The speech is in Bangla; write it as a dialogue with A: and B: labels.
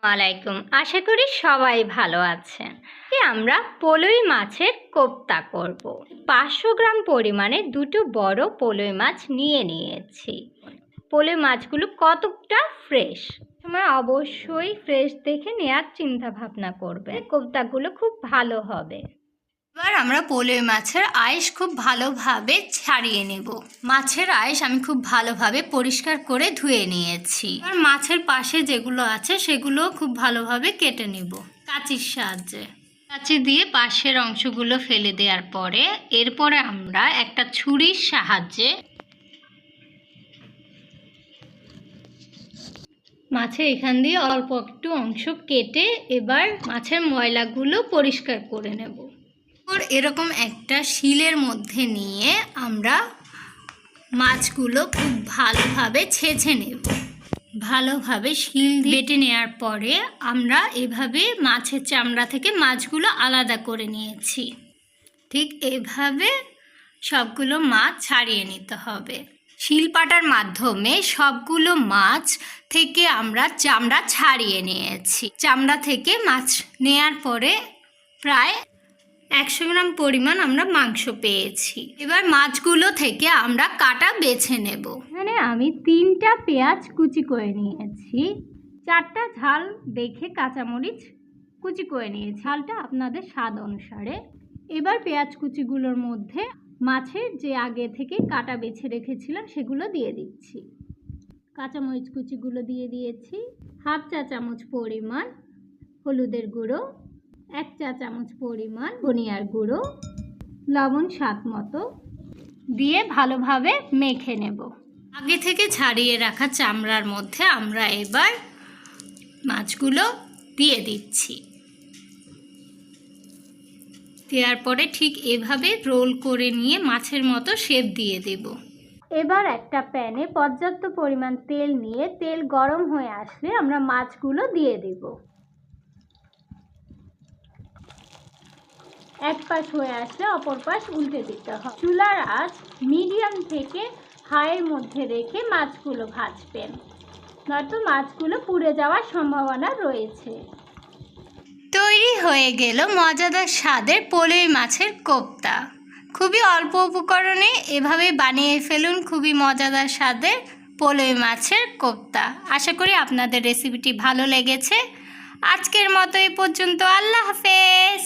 A: ওয়ালাইকুম, আশা করি সবাই ভালো আছেন। আমরা পলই মাছের কোপ্তা করব। 500 গ্রাম পরিমাণে দুটো বড় পলই মাছ নিয়েছি। পলই মাছগুলো কতটা ফ্রেশ, সময় অবশ্যই ফ্রেশ দেখে নেওয়ার চিন্তা ভাবনা করবে, কোপ্তাগুলো খুব ভালো হবে।
B: এবার আমরা পলই মাছের আঁশ খুব ভালোভাবে ছাড়িয়ে নেব। মাছের আঁশ আমি খুব ভালোভাবে পরিষ্কার করে ধুয়ে নিয়েছি। আর মাছের পাশে যেগুলো আছে সেগুলো খুব ভালোভাবে কেটে নেব কাঁচির সাহায্যে। কাঁচি দিয়ে পাশের অংশগুলো ফেলে দেওয়ার পরে এরপরে আমরা একটা ছুরির সাহায্যে মাছের এখান দিয়ে অল্প একটু অংশ কেটে এবার মাছের ময়লাগুলো পরিষ্কার করে নেব। এরকম একটা শিলের মধ্যে নিয়ে আমরা মাছগুলো খুব ভালোভাবে ছেঁচে নেব। ভালোভাবে শিল দিয়ে বেটে নেওয়ার পরে আমরা এভাবে মাছের চামড়া থেকে মাছগুলো আলাদা করে নিয়েছি। ঠিক এভাবে সবগুলো মাছ ছাড়িয়ে নিতে হবে। শিলপাটার মাধ্যমে সবগুলো মাছ থেকে আমরা চামড়া ছাড়িয়ে নিয়েছি। চামড়া থেকে মাছ নেয়ার পরে প্রায় 100 গ্রাম পরিমাণ আমরা মাংস পেয়েছি। এবার মাছগুলো থেকে আমরা কাটা বেছে নেব।
A: এখানে আমি 3টা পেঁয়াজ কুচি করে নিয়েছি, 4টা ঝাল দেখে কাঁচামরিচ কুচি করে নিয়েছি, ঝালটা আপনাদের স্বাদ অনুসারে। এবার পেঁয়াজ কুচিগুলোর মধ্যে মাছের যে আগে থেকে কাটা বেছে রেখেছিলাম সেগুলো দিয়ে দিচ্ছি। কাঁচামরিচ কুচিগুলো দিয়ে দিয়েছি। 1/2 চা চামচ পরিমাণ হলুদের গুঁড়ো, 1 চা চামচ পরিমাণ ধনিয়ার গুঁড়ো, লবণ স্বাদ মতো দিয়ে ভালোভাবে মেখে নেব।
B: আগে থেকে ছাড়িয়ে রাখা চামড়ার মধ্যে আমরা এবার মাছগুলো দিয়ে দিচ্ছি। দেওয়ার পরে ঠিক এভাবে রোল করে নিয়ে মাছের মতো শেপ দিয়ে দেব।
A: এবার একটা প্যানে পর্যাপ্ত পরিমাণ তেল নিয়ে তেল গরম হয়ে আসলে আমরা মাছগুলো দিয়ে দেব। এক পাশ হয়ে আসলে অপর পাশ উল্টে দিতে হবে। চুলার আঁচ মিডিয়াম থেকে হাইয়ের মধ্যে রেখে মাছগুলো ভাজবেন, নয়তো মাছগুলো পুড়ে যাওয়ার সম্ভাবনা রয়েছে।
B: তৈরি হয়ে গেল মজাদার স্বাদের পলই মাছের কোপ্তা। খুবই অল্প উপকরণে এভাবে বানিয়ে ফেলুন খুবই মজাদার স্বাদের পলই মাছের কোপ্তা। আশা করি আপনাদের রেসিপিটি ভালো লেগেছে। আজকের মতো এই পর্যন্ত। আল্লাহ হাফেজ।